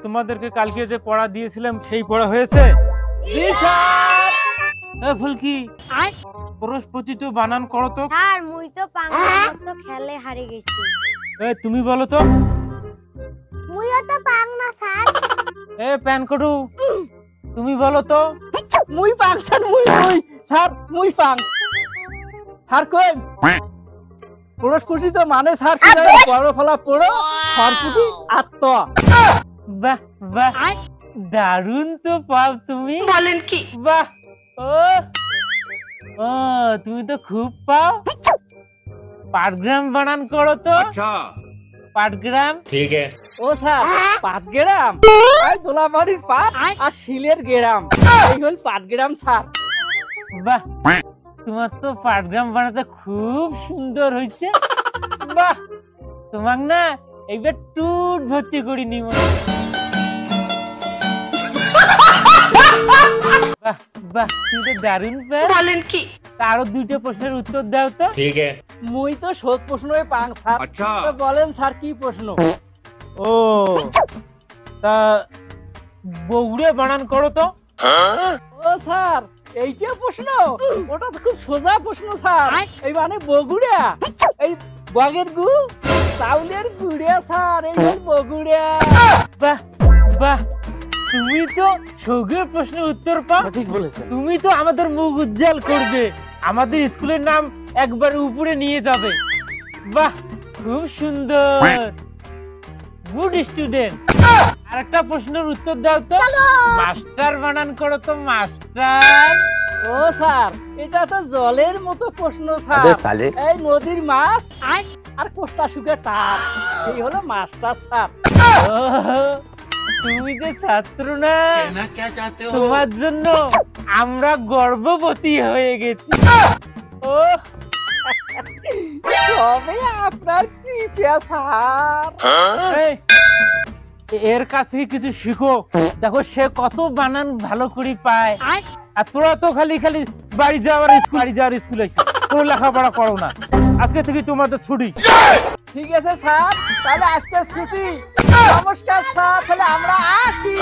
তোমাদেরকে কালকে যে পড়া দিয়েছিলাম সেই পড়া হয়েছে? জি স্যার। ফুলকি প্রশ্নপত্র বানান করো তো। স্যার মুই তো পাংনার মতো খেলে হারে গেছি। তুমি বলো তো। মুইও তো পাংনা স্যার। প্যান কোডু তুমি বলো তো। মুই পাং স্যার, মুই স্যার, মুই পাং স্যার। কই প্রশ্নপত্র মানে স্যার কি জানো? পড়ো ফলা পড়ো সরপুটি আত্ম। বাহ বাহ, দারুণ তো পাও তুমি। বলেন কি? বাহ, ও ও তুমি তো খুব পাও। পাটগ্রাম বানান করো তো। अच्छा পাটগ্রাম। ठीक है। ও স্যার পাট গেরাম, আর দোলাবাড়ির পাট আর শিলের গেরাম, এই হল পাট গেরাম স্যার। বাহ, তোমার তো পাটগ্রাম বানাতে খুব সুন্দর হয়েছে। বাহ, তোমাক না এইবার টুট ভর্তি করি নিব। বাহ বাহ, তুমি তো দারুণ পাও। বলেন কি? আরো দুইটা প্রশ্নের উত্তর দাও তো। ठीक है। মুই তো শোক প্রশ্নই পাং স্যার। अच्छा তো বলেন স্যার কি প্রশ্ন? ও তা বগুড়ে বানান করো তো। ও স্যার এইটা প্রশ্ন? ওটা তো খুব সোজা প্রশ্ন স্যার। এই মানে বগুড়া, এই বগের গু চাউলের গুড়িয়া স্যার, এই হল বগুড়া। বাহ বাহ, তুমি তো সৌগের প্রশ্নের উত্তর পাও। ঠিক বলেছেন। তুমি তো আমাদের মুখ উজ্জ্বল করবে, আমাদের স্কুলের নাম একবার উপরে নিয়ে যাবে। বাহ, খুব সুন্দর, গুড স্টুডেন্ট। আরেকটা প্রশ্নের উত্তর দাও তো। মাস্টার বানান করো তো। মাস্টার। ও স্যার এটা তো জলের মতো প্রশ্ন স্যার। এই নদীর মাছ আর কোষ্টা শুকে টাপ, এই হলো মাস্টার স্যার। ও, তুমি যে ছাত্র না, তোমার জন্য আমরা গর্ভবতী হয়ে গেছি। ও তবে আপনার কৃপা স্যার। এই, এর কাছ থেকে কিছু শিখো। দেখো সে কত বানান ভালো করে পায়, আর তোরা তো খালি খালি বাড়ি যাওয়ার স্কুল আছে, কোনো লেখাপড়া করো না। আজকে থেকে তোমাদের ছুটি। ঠিক আছে স্যার, তাহলে আজকে ছুটি। নমস্কার স্যার, তাহলে আমরা আসি।